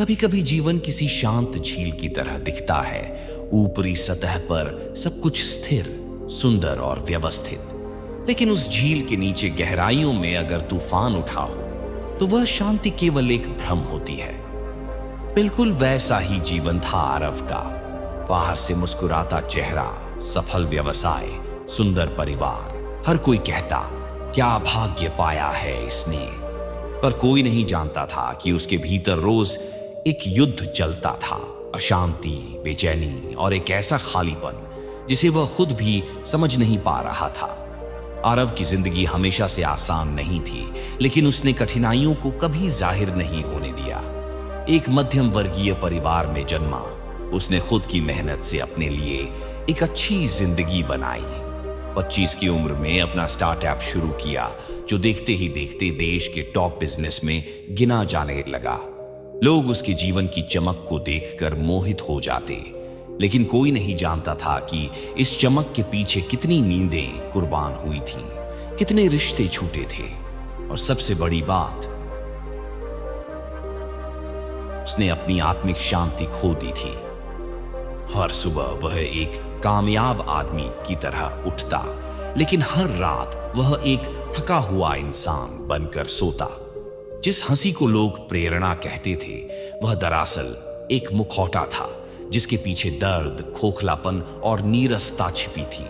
कभी कभी जीवन किसी शांत झील की तरह दिखता है। ऊपरी सतह पर सब कुछ स्थिर, सुंदर और व्यवस्थित, लेकिन उस झील के नीचे गहराइयों में अगर तूफान उठा हो तो वह शांति केवल एक भ्रम होती है। बिल्कुल वैसा ही जीवन था आरव का। बाहर से मुस्कुराता चेहरा, सफल व्यवसाय, सुंदर परिवार, हर कोई कहता क्या भाग्य पाया है इसने। पर कोई नहीं जानता था कि उसके भीतर रोज एक युद्ध चलता था। अशांति, बेचैनी और एक ऐसा खालीपन जिसे वह खुद भी समझ नहीं पा रहा था। आरव की जिंदगी हमेशा से आसान नहीं थी, लेकिन उसने कठिनाइयों को कभी जाहिर नहीं होने दिया। एक मध्यम वर्गीय परिवार में जन्मा, उसने खुद की मेहनत से अपने लिए एक अच्छी जिंदगी बनाई। 25 की उम्र में अपना स्टार्टअप शुरू किया, जो देखते ही देखते देश के टॉप बिजनेस में गिना जाने लगा। लोग उसके जीवन की चमक को देखकर मोहित हो जाते, लेकिन कोई नहीं जानता था कि इस चमक के पीछे कितनी नींदें कुर्बान हुई थीं, कितने रिश्ते छूटे थे, और सबसे बड़ी बात, उसने अपनी आत्मिक शांति खो दी थी। हर सुबह वह एक कामयाब आदमी की तरह उठता, लेकिन हर रात वह एक थका हुआ इंसान बनकर सोता। जिस हंसी को लोग प्रेरणा कहते थे, वह दरअसल एक मुखौटा था जिसके पीछे दर्द, खोखलापन और नीरसता छिपी थी।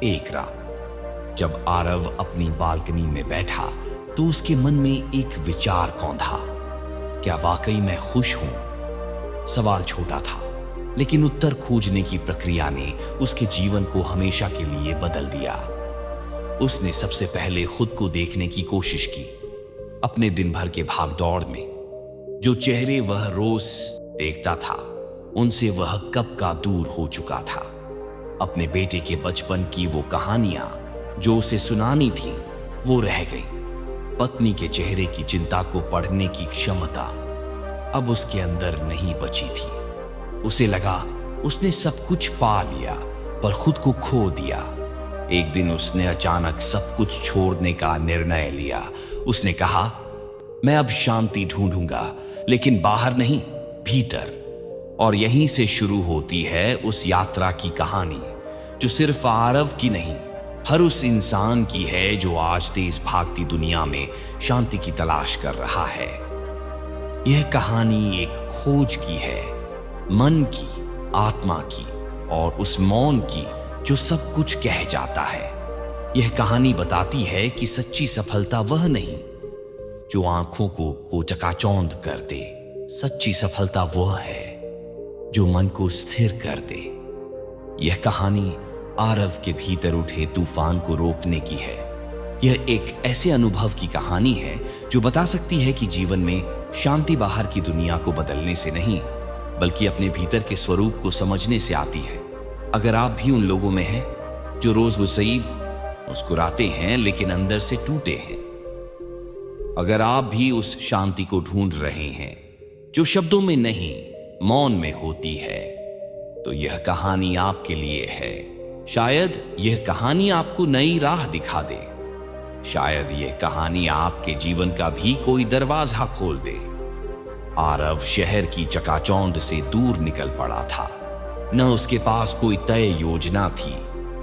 एक रात जब आरव अपनी बालकनी में बैठा तो उसके मन में एक विचार कौंधा। क्या वाकई मैं खुश हूं? सवाल छोटा था, लेकिन उत्तर खोजने की प्रक्रिया ने उसके जीवन को हमेशा के लिए बदल दिया। उसने सबसे पहले खुद को देखने की कोशिश की। अपने दिन भर के भागदौड़ में जो चेहरे वह रोज देखता था, उनसे वह कब का दूर हो चुका था। अपने बेटे के बचपन की वो कहानियां जो उसे सुनानी थी, वो रह गई। पत्नी के चेहरे की चिंता को पढ़ने की क्षमता अब उसके अंदर नहीं बची थी। उसे लगा उसने सब कुछ पा लिया, पर खुद को खो दिया। एक दिन उसने अचानक सब कुछ छोड़ने का निर्णय लिया। उसने कहा, मैं अब शांति ढूंढूंगा, लेकिन बाहर नहीं, भीतर। और यहीं से शुरू होती है उस यात्रा की कहानी, जो सिर्फ आरव की नहीं, हर उस इंसान की है जो आज तेज भागती दुनिया में शांति की तलाश कर रहा है। यह कहानी एक खोज की है, मन की, आत्मा की, और उस मौन की जो सब कुछ कह जाता है। यह कहानी बताती है कि सच्ची सफलता वह नहीं जो आंखों को चकाचौंध कर दे। सच्ची सफलता वह है जो मन को स्थिर कर दे। यह कहानी आरव के भीतर उठे तूफान को रोकने की है। यह एक ऐसे अनुभव की कहानी है जो बता सकती है कि जीवन में शांति बाहर की दुनिया को बदलने से नहीं, बल्कि अपने भीतर के स्वरूप को समझने से आती है। अगर आप भी उन लोगों में हैं जो रोज मुस्कुराते हैं लेकिन अंदर से टूटे हैं, अगर आप भी उस शांति को ढूंढ रहे हैं जो शब्दों में नहीं, मौन में होती है, तो यह कहानी आपके लिए है। शायद यह कहानी आपको नई राह दिखा दे। शायद यह कहानी आपके जीवन का भी कोई दरवाजा खोल दे। आरव शहर की चकाचौंध से दूर निकल पड़ा था। न उसके पास कोई तय योजना थी,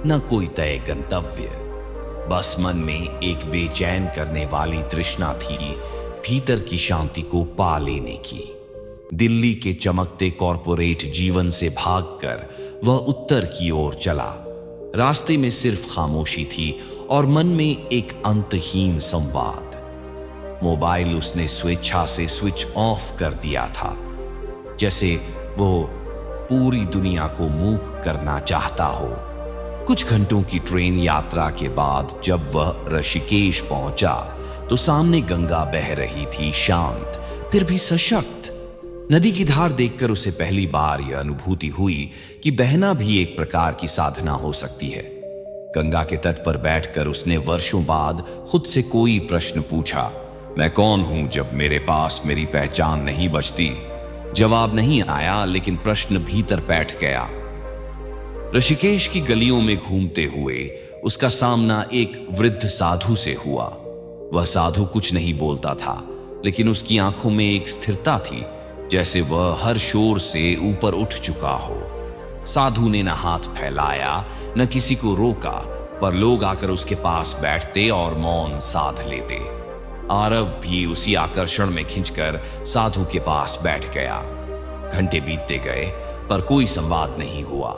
न कोई तय गंतव्य। बस मन में एक बेचैन करने वाली तृष्णा थी, भीतर की शांति को पा लेने की। दिल्ली के चमकते कॉरपोरेट जीवन से भागकर वह उत्तर की ओर चला। रास्ते में सिर्फ खामोशी थी और मन में एक अंतहीन संवाद। मोबाइल उसने स्वेच्छा से स्विच ऑफ कर दिया था, जैसे वो पूरी दुनिया को मूक करना चाहता हो। कुछ घंटों की ट्रेन यात्रा के बाद जब वह ऋषिकेश पहुंचा तो सामने गंगा बह रही थी, शांत फिर भी सशक्त। नदी की धार देखकर उसे पहली बार यह अनुभूति हुई कि बहना भी एक प्रकार की साधना हो सकती है। गंगा के तट पर बैठकर उसने वर्षों बाद खुद से कोई प्रश्न पूछा, मैं कौन हूं जब मेरे पास मेरी पहचान नहीं बचती? जवाब नहीं आया, लेकिन प्रश्न भीतर बैठ गया। ऋषिकेश की गलियों में घूमते हुए उसका सामना एक वृद्ध साधु से हुआ। वह साधु कुछ नहीं बोलता था, लेकिन उसकी आंखों में एक स्थिरता थी जैसे वह हर शोर से ऊपर उठ चुका हो। साधु ने न हाथ फैलाया न किसी को रोका, पर लोग आकर उसके पास बैठते और मौन साध लेते। आरव भी उसी आकर्षण में खिंचकर साधु के पास बैठ गया। घंटे बीतते गए पर कोई संवाद नहीं हुआ,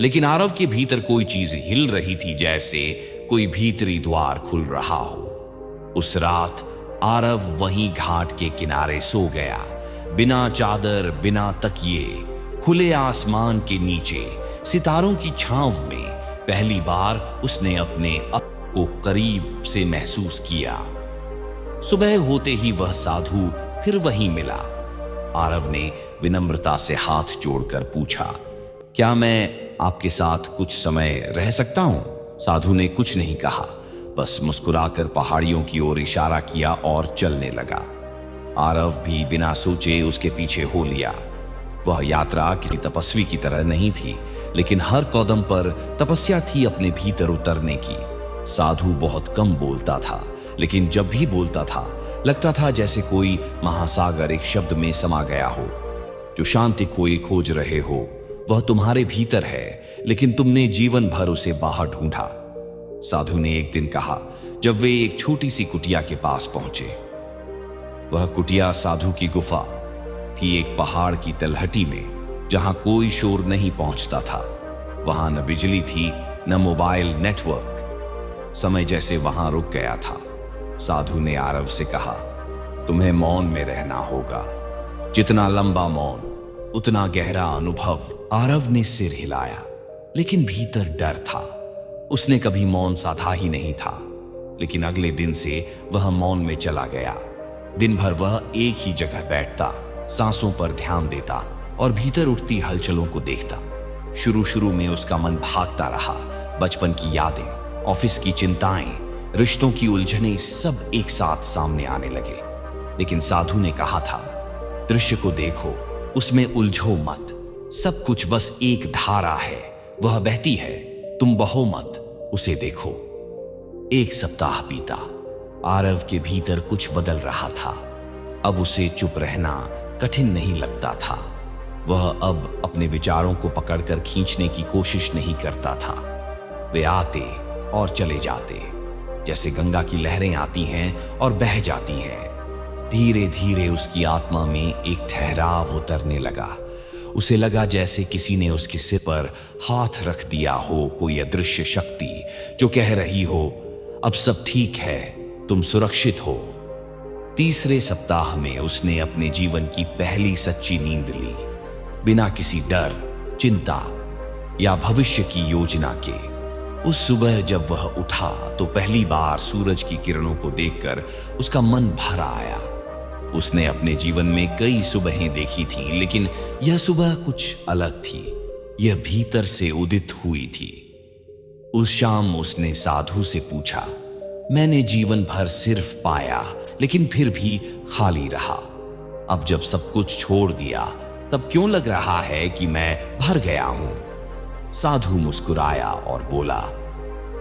लेकिन आरव के भीतर कोई चीज हिल रही थी, जैसे कोई भीतरी द्वार खुल रहा हो। उस रात आरव वहीं घाट के किनारे सो गया, बिना चादर, बिना तकिए, खुले आसमान के नीचे सितारों की छांव में पहली बार उसने अपने आप को करीब से महसूस किया। सुबह होते ही वह साधु फिर वहीं मिला। आरव ने विनम्रता से हाथ जोड़कर पूछा, क्या मैं आपके साथ कुछ समय रह सकता हूं? साधु ने कुछ नहीं कहा, बस मुस्कुराकर पहाड़ियों की ओर इशारा किया और चलने लगा। आरव भी बिना सोचे उसके पीछे हो लिया। वह यात्रा किसी तपस्वी की तरह नहीं थी, लेकिन हर कदम पर तपस्या थी अपने भीतर उतरने की। साधु बहुत कम बोलता था, लेकिन जब भी बोलता था लगता था जैसे कोई महासागर एक शब्द में समा गया हो। जो शांति कोई खोज रहे हो वह तुम्हारे भीतर है, लेकिन तुमने जीवन भर उसे बाहर ढूंढा। साधु ने एक दिन कहा, जब वे एक छोटी सी कुटिया के पास पहुंचे। वह कुटिया साधु की गुफा थी, एक पहाड़ की तलहटी में, जहां कोई शोर नहीं पहुंचता था। वहां न बिजली थी न मोबाइल नेटवर्क। समय जैसे वहां रुक गया था। साधु ने आरव से कहा, तुम्हें मौन में रहना होगा। जितना लंबा मौन उतना गहरा अनुभव। आरव ने सिर हिलाया, लेकिन भीतर डर था। उसने कभी मौन साधा ही नहीं था, लेकिन अगले दिन से वह मौन में चला गया। दिन भर वह एक ही जगह बैठता, सांसों पर ध्यान देता और भीतर उठती हलचलों को देखता। शुरू में उसका मन भागता रहा। बचपन की यादें, ऑफिस की चिंताएं, रिश्तों की उलझनें सब एक साथ सामने आने लगे। लेकिन साधु ने कहा था, दृश्य को देखो, उसमें उलझो मत। सब कुछ बस एक धारा है, वह बहती है, तुम बहो मत, उसे देखो। एक सप्ताह बीता। आरव के भीतर कुछ बदल रहा था। अब उसे चुप रहना कठिन नहीं लगता था। वह अब अपने विचारों को पकड़कर खींचने की कोशिश नहीं करता था। वे आते और चले जाते, जैसे गंगा की लहरें आती हैं और बह जाती हैं। धीरे धीरे उसकी आत्मा में एक ठहराव उतरने लगा। उसे लगा जैसे किसी ने उसके सिर पर हाथ रख दिया हो, कोई अदृश्य शक्ति जो कह रही हो, अब सब ठीक है, तुम सुरक्षित हो। तीसरे सप्ताह में उसने अपने जीवन की पहली सच्ची नींद ली, बिना किसी डर, चिंता या भविष्य की योजना के। उस सुबह जब वह उठा तो पहली बार सूरज की किरणों को देखकर उसका मन भर आया। उसने अपने जीवन में कई सुबहें देखी थीं, लेकिन यह सुबह कुछ अलग थी। यह भीतर से उदित हुई थी। उस शाम उसने साधु से पूछा, मैंने जीवन भर सिर्फ पाया, लेकिन फिर भी खाली रहा। अब जब सब कुछ छोड़ दिया, तब क्यों लग रहा है कि मैं भर गया हूं? साधु मुस्कुराया और बोला,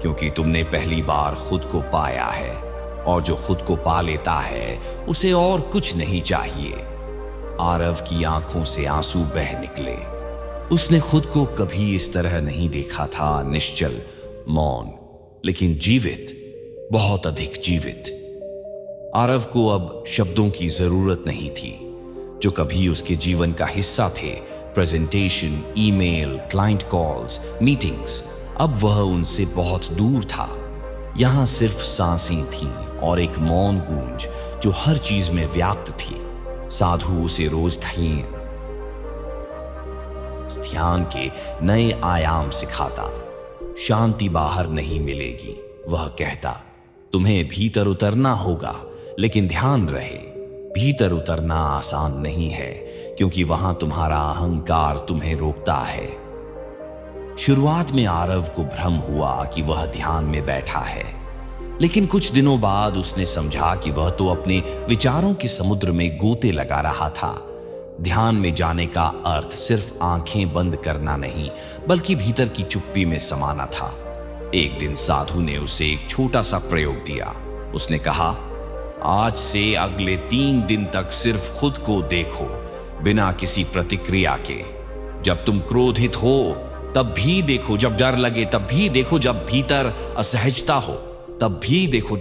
क्योंकि तुमने पहली बार खुद को पाया है, और जो खुद को पा लेता है उसे और कुछ नहीं चाहिए। आरव की आंखों से आंसू बह निकले। उसने खुद को कभी इस तरह नहीं देखा था, निश्चल, मौन, लेकिन जीवित, बहुत अधिक जीवित। आरव को अब शब्दों की जरूरत नहीं थी, जो कभी उसके जीवन का हिस्सा थे। Presentation, email, client calls, meetings, अब वह उनसे बहुत दूर था। यहां सिर्फ सांसें थीं और एक मौन गूंज जो हर चीज में व्याप्त थी। साधु उसे रोज ध्यान के नए आयाम सिखाता। शांति बाहर नहीं मिलेगी, वह कहता, तुम्हें भीतर उतरना होगा, लेकिन ध्यान रहे, भीतर उतरना आसान नहीं है, क्योंकि वहां तुम्हारा अहंकार तुम्हें रोकता है। शुरुआत में आरव को भ्रम हुआ कि वह ध्यान में बैठा है, लेकिन कुछ दिनों बाद उसने समझा कि वह तो अपने विचारों के समुद्र में गोते लगा रहा था। ध्यान में जाने का अर्थ सिर्फ आंखें बंद करना नहीं, बल्कि भीतर की चुप्पी में समाना था। एक दिन साधु ने उसे एक छोटा सा प्रयोग दिया। उसने कहा, आज से अगले 3 दिन तक सिर्फ खुद को देखो, बिना किसी प्रतिक्रिया के। जब तुम क्रोधित हो तब भी देखो, जब डर लगे तब भी देखो, जब भीतर असहजता हो तब भी देखो।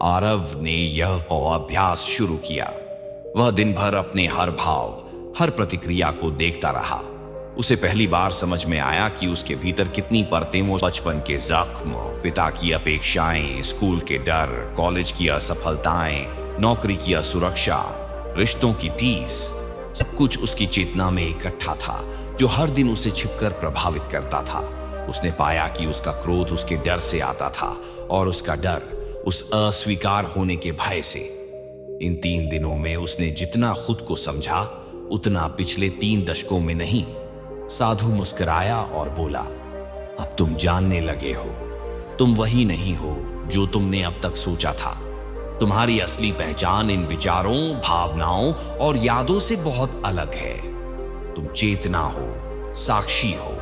आरव ने यह अभ्यास शुरू किया। वह दिन भर अपने हर भाव, हर प्रतिक्रिया को देखता रहा। उसे पहली बार समझ में आया कि उसके भीतर कितनी परतें, वो बचपन के जख्म, पिता की अपेक्षाएं, स्कूल के डर, कॉलेज की असफलताएं, नौकरी की असुरक्षा, रिश्तों की टीस, सब कुछ उसकी चेतना में इकट्ठा था, जो हर दिन उसे छिपकर प्रभावित करता था। उसने पाया कि उसका क्रोध उसके डर से आता था और उसका डर उस अस्वीकार होने के भय से। इन 3 दिनों में उसने जितना खुद को समझा उतना पिछले 3 दशकों में नहीं। साधु मुस्कुराया और बोला, अब तुम जानने लगे हो। तुम वही नहीं हो जो तुमने अब तक सोचा था। तुम्हारी असली पहचान इन विचारों, भावनाओं और यादों से बहुत अलग है। तुम चेतना हो, साक्षी हो।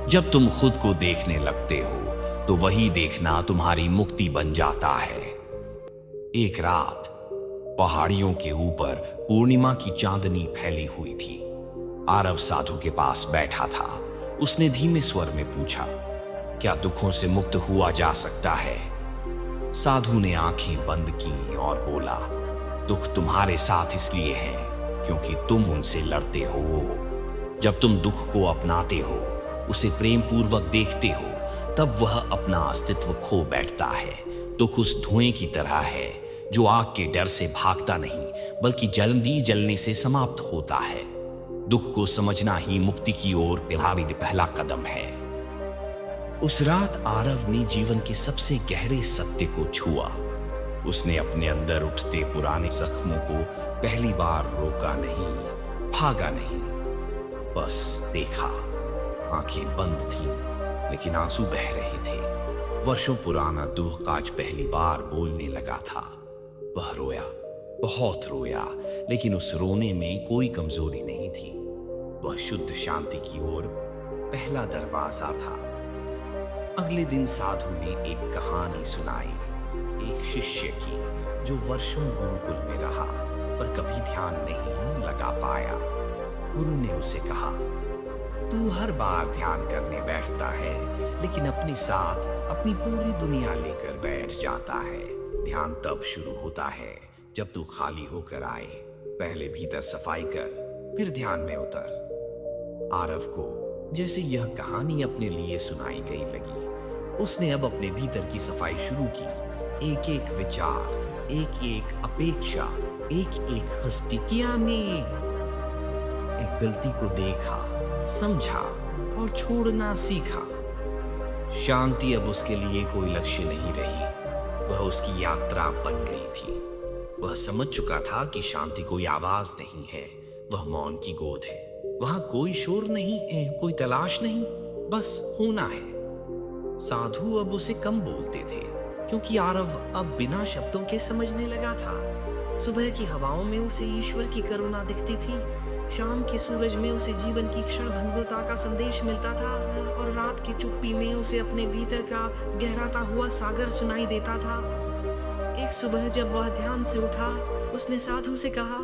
जब तुम खुद को देखने लगते हो तो वही देखना तुम्हारी मुक्ति बन जाता है। एक रात पहाड़ियों के ऊपर पूर्णिमा की चांदनी फैली हुई थी। आरव साधु के पास बैठा था। उसने धीमे स्वर में पूछा, क्या दुखों से मुक्त हुआ जा सकता है? साधु ने आंखें बंद की और बोला, दुख तुम्हारे साथ इसलिए है क्योंकि तुम उनसे लड़ते हो। जब तुम दुख को अपनाते हो, उसे प्रेम पूर्वक देखते हो, तब वह अपना अस्तित्व खो बैठता है। दुख उस धुएं की तरह है जो आग के डर से भागता नहीं बल्कि जल्दी जलने से समाप्त होता है। दुख को समझना ही मुक्ति की ओर पहला कदम है। उस रात आरव ने जीवन के सबसे गहरे सत्य को छुआ। उसने अपने अंदर उठते पुराने जख्मों को पहली बार रोका नहीं, भागा नहीं, बस देखा। आंखें बंद थीं, लेकिन आंसू बह रहे थे। वर्षों पुराना दुख आज पहली बार बोलने लगा था। वह रोया, बहुत रोया, लेकिन उस रोने में कोई कमजोरी नहीं थी। वह शुद्ध शांति की ओर पहला दरवाजा था। अगले दिन साधु ने एक कहानी सुनाई, एक शिष्य की जो वर्षों गुरुकुल में रहा पर कभी ध्यान नहीं लगा पाया। गुरु ने उसे कहा, तू हर बार ध्यान करने बैठता है लेकिन अपने साथ अपनी पूरी दुनिया लेकर बैठ जाता है। ध्यान तब शुरू होता है जब तू खाली होकर आए। पहले भीतर सफाई कर, फिर ध्यान में उतर। आरव को जैसे यह कहानी अपने लिए सुनाई गई लगी। उसने अब अपने भीतर की सफाई शुरू की। एक एक विचार, एक एक अपेक्षा, एक एक हस्तिकिया में एक गलती को देखा, समझा और छोड़ना सीखा। शांति अब उसके लिए कोई लक्ष्य नहीं रही, वह उसकी यात्रा बन गई थी। वह समझ चुका था कि शांति कोई आवाज नहीं है, वह मौन की गोद है। वहां कोई शोर नहीं है, कोई तलाश नहीं, बस होना है। साधु अब उसे कम बोलते थे क्योंकि आरव अब बिना शब्दों के समझने लगा था। सुबह की हवाओं में उसे ईश्वर की करुणा दिखती थी, शाम के सूरज में उसे जीवन की क्षणभंगुरता का संदेश मिलता था और रात की चुप्पी में उसे अपने भीतर का गहराता हुआ सागर सुनाई देता था। एक सुबह जब वह ध्यान से उठा, उसने साधु से कहा,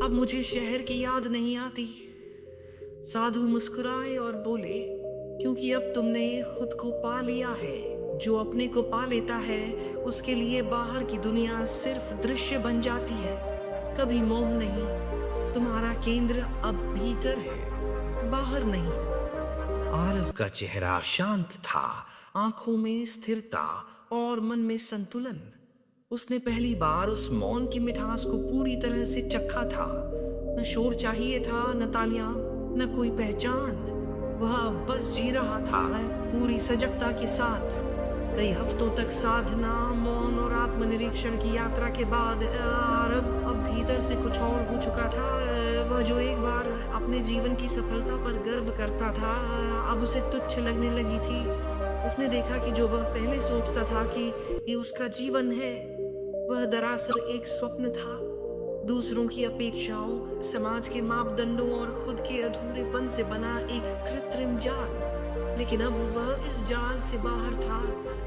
अब मुझे शहर की याद नहीं आती। साधु मुस्कुराए और बोले, क्योंकि अब तुमने खुद को पा लिया है। जो अपने को पा लेता है उसके लिए बाहर की दुनिया सिर्फ दृश्य बन जाती है, कभी मोह नहीं। तुम्हारा केंद्र अब भीतर है, बाहर नहीं। आरव का चेहरा शांत था, आंखों में स्थिरता और मन में संतुलन। उसने पहली बार उस मौन की मिठास को पूरी तरह से चखा था। न शोर चाहिए था, न तालियां, न कोई पहचान। वह बस जी रहा था पूरी सजगता के साथ। कई हफ्तों तक साधना, मौन और आत्मनिरीक्षण की यात्रा के बाद आरव अब भीतर से कुछ और हो चुका था। वह जो एक बार अपने जीवन की सफलता पर गर्व करता था, अब उसे तुच्छ लगने लगी थी। उसने देखा कि जो वह पहले सोचता था कि ये उसका जीवन है, वह दरअसल एक स्वप्न था। दूसरों की अपेक्षाओं, समाज के मापदंडों और खुद के अधूरेपन से बना एक कृत्रिम जाल। लेकिन अब वह इस जाल से बाहर था,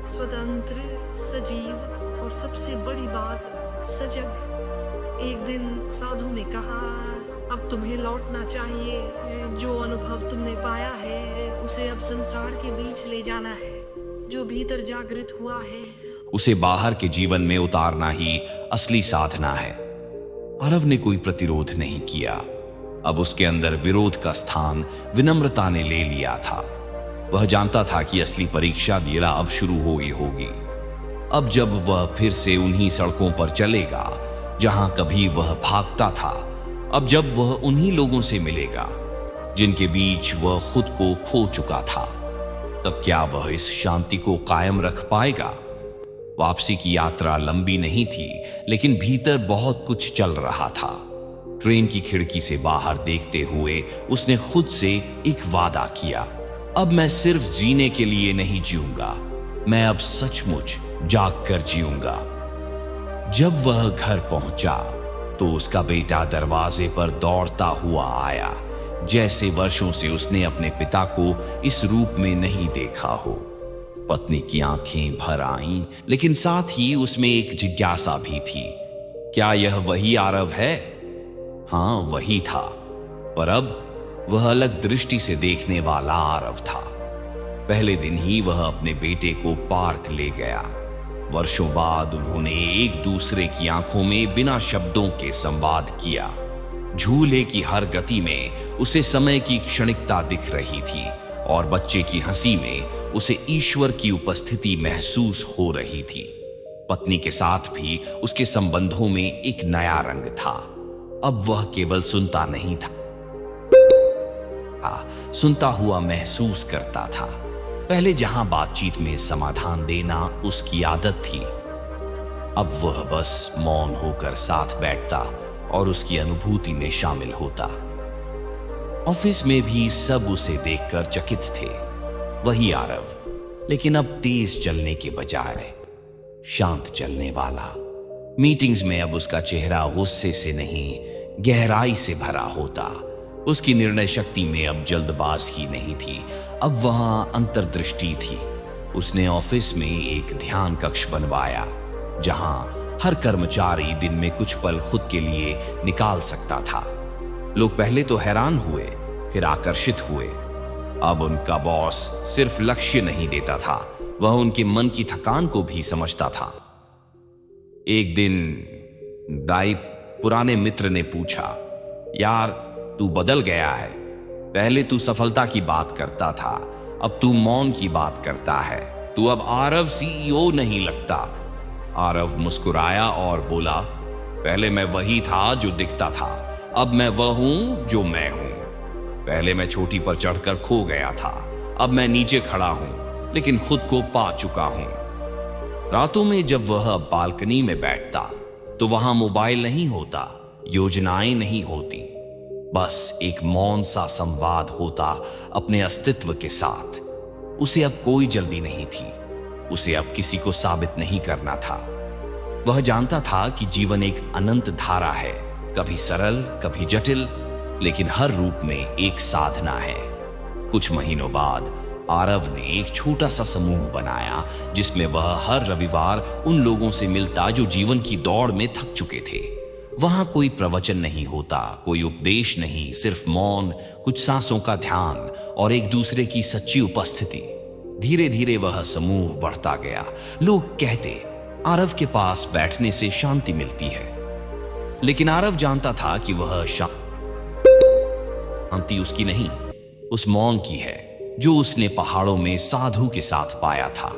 स्वतंत्र, सजीव और सबसे बड़ी बात, सजग। एक दिन साधु ने कहा, अब तुम्हें लौटना चाहिए। जो अनुभव तुमने पाया है उसे अब संसार के बीच ले जाना है। जो भीतर जागृत हुआ है उसे बाहर के जीवन में उतारना ही असली साधना है। आरव ने कोई प्रतिरोध नहीं किया। अब उसके अंदर विरोध का स्थान विनम्रता ने ले लिया था। वह जानता था कि असली परीक्षा मेरा अब शुरू हो गई होगी। अब जब वह फिर से उन्हीं सड़कों पर चलेगा जहां कभी वह भागता था, अब जब वह उन्हीं लोगों से मिलेगा जिनके बीच वह खुद को खो चुका था, तब क्या वह इस शांति को कायम रख पाएगा? वापसी की यात्रा लंबी नहीं थी, लेकिन भीतर बहुत कुछ चल रहा था। ट्रेन की खिड़की से बाहर देखते हुए उसने खुद से एक वादा किया, अब मैं सिर्फ जीने के लिए नहीं जीऊंगा, मैं अब सचमुच जाग कर जीऊंगा। जब वह घर पहुंचा तो उसका बेटा दरवाजे पर दौड़ता हुआ आया, जैसे वर्षों से उसने अपने पिता को इस रूप में नहीं देखा हो। पत्नी की आंखें भर आईं, लेकिन साथ ही उसमें एक जिज्ञासा भी थी। क्या यह वही आरव है? हाँ, वही था, पर अब वह अलग दृष्टि से देखने वाला आरव था। पहले दिन ही वह अपने बेटे को पार्क ले गया। वर्षों बाद उन्होंने एक दूसरे की आंखों में बिना शब्दों के संवाद किया। झूले की हर गति में उसे समय की क्षणिकता दिख रही थी और बच्चे की हंसी में उसे ईश्वर की उपस्थिति महसूस हो रही थी। पत्नी के साथ भी उसके संबंधों में एक नया रंग था। अब वह केवल सुनता नहीं था, सुनता हुआ महसूस करता था। पहले जहां बातचीत में समाधान देना उसकी आदत थी, अब वह बस मौन होकर साथ बैठता और उसकी अनुभूति में शामिल होता। ऑफिस में भी सब उसे देखकर चकित थे। वही आरव, लेकिन अब तेज चलने के बजाय शांत चलने वाला। मीटिंग्स में अब उसका चेहरा गुस्से से नहीं, गहराई से भरा होता। उसकी निर्णय शक्ति में अब जल्दबाज ही नहीं थी, अब वहां अंतर्दृष्टि थी। उसने ऑफिस में एक ध्यान कक्ष बनवाया जहां हर कर्मचारी दिन में कुछ पल खुद के लिए निकाल सकता था। लोग पहले तो हैरान हुए, फिर आकर्षित हुए। अब उनका बॉस सिर्फ लक्ष्य नहीं देता था, वह उनके मन की थकान को भी समझता था। एक दिन दाई पुराने मित्र ने पूछा, यार तू बदल गया है। पहले तू सफलता की बात करता था, अब तू मौन की बात करता है। तू अब आरव सीईओ नहीं लगता। आरव मुस्कुराया और बोला, पहले मैं वही था जो दिखता था, अब मैं वह हूं जो मैं हूं। पहले मैं चोटी पर चढ़कर खो गया था, अब मैं नीचे खड़ा हूं लेकिन खुद को पा चुका हूं। रातों में जब वह बालकनी में बैठता तो वहां मोबाइल नहीं होता, योजनाएं नहीं होती, बस एक मौन सा संवाद होता अपने अस्तित्व के साथ। उसे अब कोई जल्दी नहीं थी, उसे अब किसी को साबित नहीं करना था। वह जानता था कि जीवन एक अनंत धारा है, कभी सरल कभी जटिल, लेकिन हर रूप में एक साधना है। कुछ महीनों बाद आरव ने एक छोटा सा समूह बनाया जिसमें वह हर रविवार उन लोगों से मिलता जो जीवन की दौड़ में थक चुके थे। वहां कोई प्रवचन नहीं होता, कोई उपदेश नहीं, सिर्फ मौन, कुछ सांसों का ध्यान और एक दूसरे की सच्ची उपस्थिति। धीरे धीरे वह समूह बढ़ता गया। लोग कहते, आरव के पास बैठने से शांति मिलती है, लेकिन आरव जानता था कि वह शांति उसकी नहीं, उस मौन की है जो उसने पहाड़ों में साधु के साथ पाया था।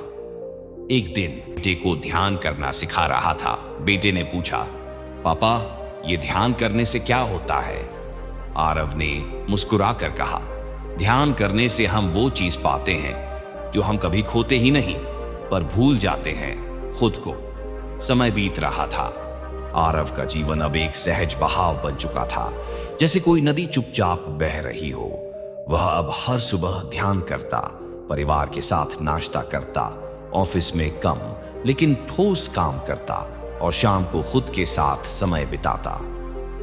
एक दिन बेटे को ध्यान करना सिखा रहा था। बेटे ने पूछा, पापा ये ध्यान करने से क्या होता है? आरव ने मुस्कुराकर कहा, ध्यान करने से हम वो चीज पाते हैं जो हम कभी खोते ही नहीं, पर भूल जाते हैं खुद को। समय बीत रहा था। आरव का जीवन अब एक सहज बहाव बन चुका था, जैसे कोई नदी चुपचाप बह रही हो। वह अब हर सुबह ध्यान करता, परिवार के साथ नाश्ता करता, ऑफिस में कम लेकिन ठोस काम करता और शाम को खुद के साथ समय बिताता।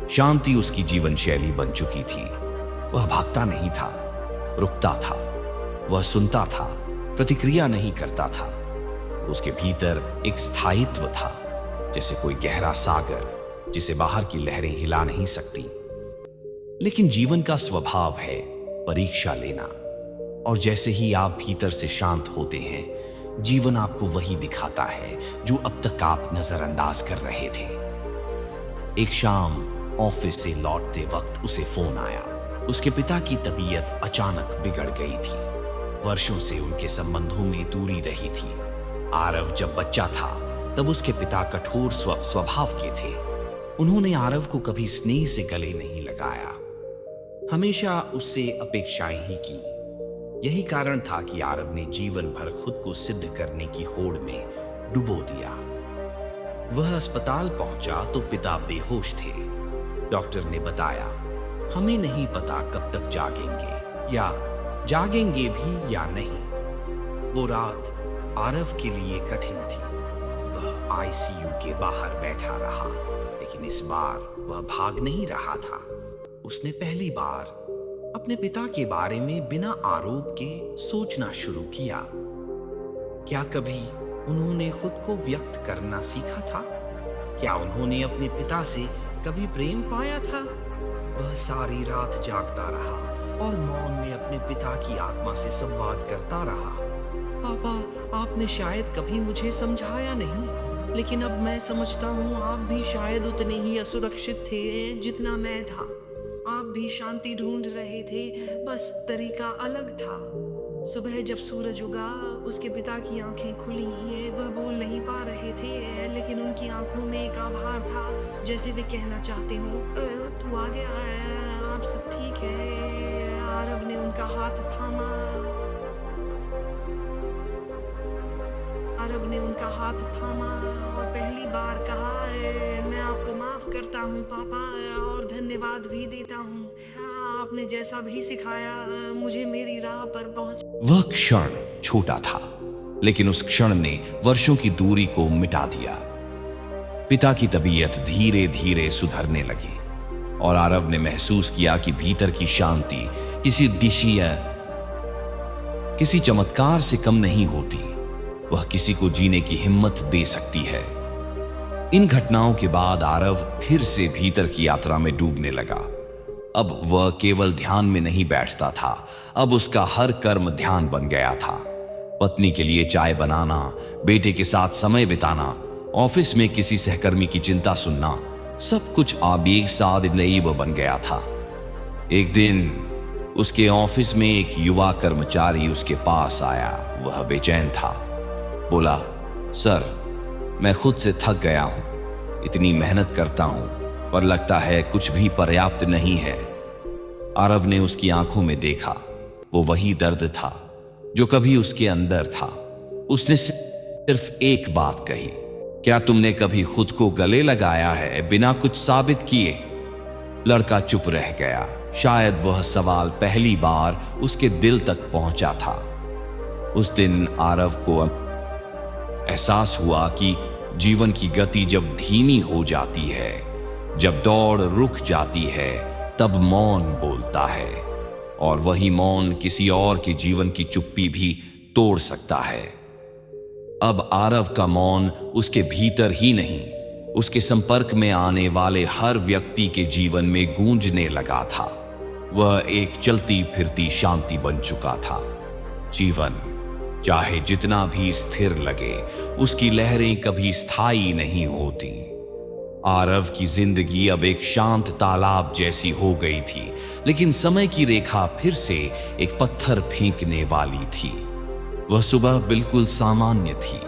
शांति उसकी जीवन शैली बन चुकी थी। वह भागता नहीं था, रुकता था, वह सुनता था, प्रतिक्रिया नहीं करता था। उसके भीतर एक स्थायित्व था, जैसे कोई गहरा सागर जिसे बाहर की लहरें हिला नहीं सकती। लेकिन जीवन का स्वभाव है परीक्षा लेना, और जैसे ही आप भीतर से शांत होते हैं, जीवन आपको वही दिखाता है जो अब तक आप नजरअंदाज कर रहे थे। एक शाम ऑफिस से लौटते वक्त उसे फोन आया। उसके पिता की तबीयत अचानक बिगड़ गई थी। वर्षों से उनके संबंधों में दूरी रही थी। आरव जब बच्चा था तब उसके पिता कठोर स्वभाव के थे। उन्होंने आरव को कभी स्नेह से गले नहीं लगाया, हमेशा उससे अपेक्षाएं ही की। यही कारण था कि आरव ने जीवन भर खुद को सिद्ध करने की होड़ में डुबो दिया। वह अस्पताल पहुंचा तो पिता बेहोश थे। डॉक्टर ने बताया, हमें नहीं पता कब तक जागेंगे, या जागेंगे भी या नहीं। वो रात आरव के लिए कठिन थी। वह आईसीयू के बाहर बैठा रहा, लेकिन इस बार वह भाग नहीं रहा था। उसने पहली बार अपने पिता के बारे में बिना आरोप के सोचना शुरू किया। क्या कभी उन्होंने खुद को व्यक्त करना सीखा था? क्या उन्होंने अपने पिता से कभी प्रेम पाया था? वह सारी रात जागता रहा और मौन में अपने पिता की आत्मा से संवाद करता रहा। पापा, आपने शायद कभी मुझे समझाया नहीं, लेकिन अब मैं समझता हूँ आप भी शायद उतने ही असुरक्षित थे जितना मैं था। आप भी शांति ढूंढ रहे थे, बस तरीका अलग था। सुबह जब सूरज उगा, उसके पिता की आंखें खुली। वह बोल नहीं पा रहे थे, लेकिन उनकी आंखों में एक आभार था, जैसे वे कहना चाहते हो, तू आ गया है, आप सब ठीक है। आरव ने उनका हाथ थामा। आरव ने उनका हाथ थामा और पहली बार कहा, मैं आपको माफ करता हूँ पापा, और धन्यवाद भी देता हूँ। आपने जैसा भी सिखाया, मुझे मेरी राह पर पहुंच। वह क्षण छोटा था, लेकिन उस क्षण ने वर्षों की दूरी को मिटा दिया। पिता की तबीयत धीरे धीरे सुधरने लगी और आरव ने महसूस किया कि भीतर की शांति किसी चमत्कार से कम नहीं होती। वह किसी को जीने की हिम्मत दे सकती है। इन घटनाओं के बाद आरव फिर से भीतर की यात्रा में डूबने लगा। अब वह केवल ध्यान में नहीं बैठता था, अब उसका हर कर्म ध्यान बन गया था। पत्नी के लिए चाय बनाना, बेटे के साथ समय बिताना, ऑफिस में किसी सहकर्मी की चिंता सुनना, सब कुछ आबेग सादिब बन गया था। एक दिन उसके ऑफिस में एक युवा कर्मचारी उसके पास आया। वह बेचैन था। बोला, सर, मैं खुद से थक गया हूं। इतनी मेहनत करता हूं, पर लगता है कुछ भी पर्याप्त नहीं है। आरव ने उसकी आंखों में देखा। वो वही दर्द था जो कभी उसके अंदर था। उसने सिर्फ एक बात कही, क्या तुमने कभी खुद को गले लगाया है बिना कुछ साबित किए? लड़का चुप रह गया। शायद वह सवाल पहली बार उसके दिल तक पहुंचा था। उस दिन आरव को एहसास हुआ कि जीवन की गति जब धीमी हो जाती है, जब दौड़ रुक जाती है, तब मौन बोलता है, और वही मौन किसी और के जीवन की चुप्पी भी तोड़ सकता है। अब आरव का मौन उसके भीतर ही नहीं, उसके संपर्क में आने वाले हर व्यक्ति के जीवन में गूंजने लगा था। वह एक चलती फिरती शांति बन चुका था। जीवन चाहे जितना भी स्थिर लगे, उसकी लहरें कभी स्थायी नहीं होती। आरव की जिंदगी अब एक शांत तालाब जैसी हो गई थी, लेकिन समय की रेखा फिर से एक पत्थर फेंकने वाली थी। वह सुबह बिल्कुल सामान्य थी।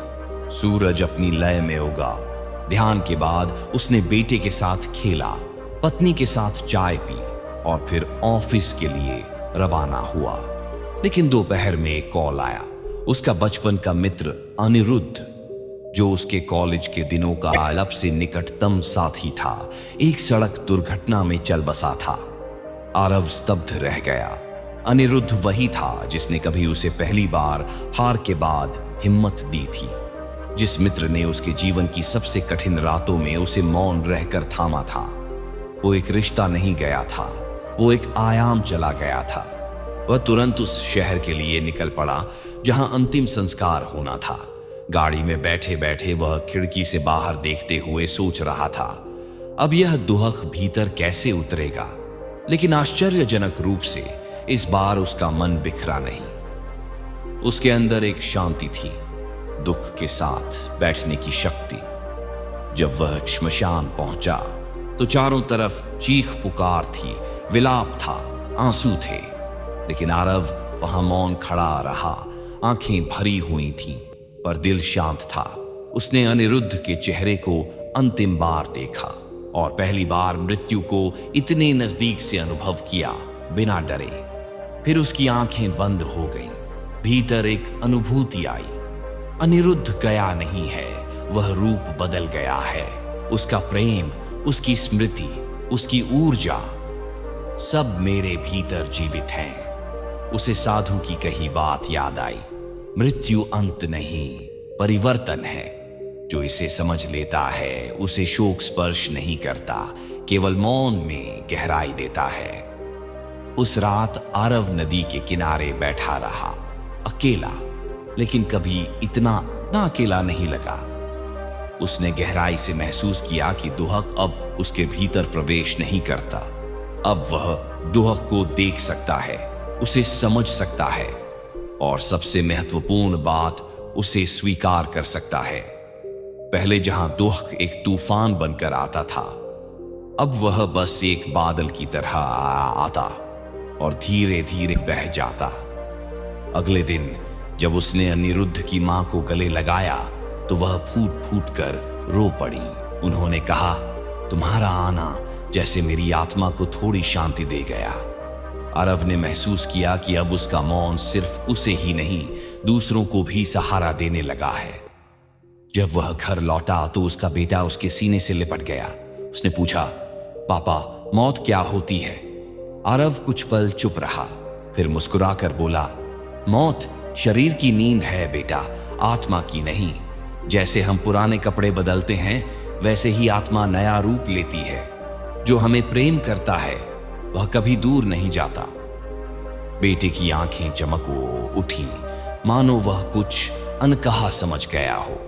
सूरज अपनी लय में उगा। ध्यान के बाद उसने बेटे के साथ खेला, पत्नी के साथ चाय पी और फिर ऑफिस के लिए रवाना हुआ। लेकिन दोपहर में एक कॉल आया। उसका बचपन का मित्र अनिरुद्ध, जो उसके कॉलेज के दिनों का सबसे निकटतम साथी था, एक सड़क दुर्घटना में चल बसा था। आरव स्तब्ध रह गया। अनिरुद्ध वही था जिसने कभी उसे पहली बार हार के बाद हिम्मत दी थी, जिस मित्र ने उसके जीवन की सबसे कठिन रातों में उसे मौन रहकर थामा था। वो एक रिश्ता नहीं गया था, वो एक आयाम चला गया था। वह तुरंत उस शहर के लिए निकल पड़ा जहां अंतिम संस्कार होना था। गाड़ी में बैठे बैठे वह खिड़की से बाहर देखते हुए सोच रहा था, अब यह दुहक भीतर कैसे उतरेगा? लेकिन आश्चर्यजनक रूप से इस बार उसका मन बिखरा नहीं। उसके अंदर एक शांति थी, दुख के साथ बैठने की शक्ति। जब वह श्मशान पहुंचा तो चारों तरफ चीख पुकार थी, विलाप था, आंसू थे, लेकिन आरव वहां मौन खड़ा रहा। आंखें भरी हुई थीं, पर दिल शांत था। उसने अनिरुद्ध के चेहरे को अंतिम बार देखा और पहली बार मृत्यु को इतने नजदीक से अनुभव किया, बिना डरे। फिर उसकी आंखें बंद हो गईं। भीतर एक अनुभूति आई, अनिरुद्ध गया नहीं है, वह रूप बदल गया है। उसका प्रेम, उसकी स्मृति, उसकी ऊर्जा, सब मेरे भीतर जीवित हैं। उसे साधु की कही बात याद आई, मृत्यु अंत नहीं, परिवर्तन है। जो इसे समझ लेता है उसे शोक स्पर्श नहीं करता, केवल मौन में गहराई देता है। उस रात आरव नदी के किनारे बैठा रहा, अकेला, लेकिन कभी इतना ना अकेला नहीं लगा। उसने गहराई से महसूस किया कि दुहक अब उसके भीतर प्रवेश नहीं करता। अब वह दुहक को देख सकता है, उसे समझ सकता है और सबसे महत्वपूर्ण बात, उसे स्वीकार कर सकता है। पहले जहां दुहक एक तूफान बनकर आता था, अब वह बस एक बादल की तरह आता और धीरे धीरे बह जाता। अगले दिन जब उसने अनिरुद्ध की मां को गले लगाया तो वह फूट फूट कर रो पड़ी। उन्होंने कहा, तुम्हारा आना जैसे मेरी आत्मा को थोड़ी शांति दे गया। आरव ने महसूस किया कि अब उसका मौन सिर्फ उसे ही नहीं, दूसरों को भी सहारा देने लगा है। जब वह घर लौटा तो उसका बेटा उसके सीने से लिपट गया। उसने पूछा, पापा, मौत क्या होती है? आरव कुछ पल चुप रहा, फिर मुस्कुराकर बोला, मौत शरीर की नींद है बेटा, आत्मा की नहीं। जैसे हम पुराने कपड़े बदलते हैं, वैसे ही आत्मा नया रूप लेती है। जो हमें प्रेम करता है वह कभी दूर नहीं जाता। बेटे की आंखें चमक उठी, मानो वह कुछ अनकहा समझ गया हो।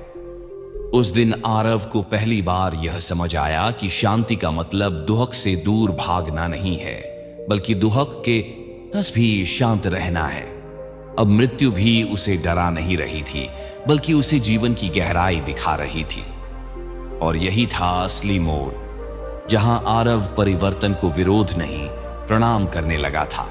उस दिन आरव को पहली बार यह समझ आया कि शांति का मतलब दुहक से दूर भागना नहीं है, बल्कि दुहक के पास भी शांत रहना है। अब मृत्यु भी उसे डरा नहीं रही थी, बल्कि उसे जीवन की गहराई दिखा रही थी। और यही था असली मोड़, जहां आरव परिवर्तन को विरोध नहीं, प्रणाम करने लगा था।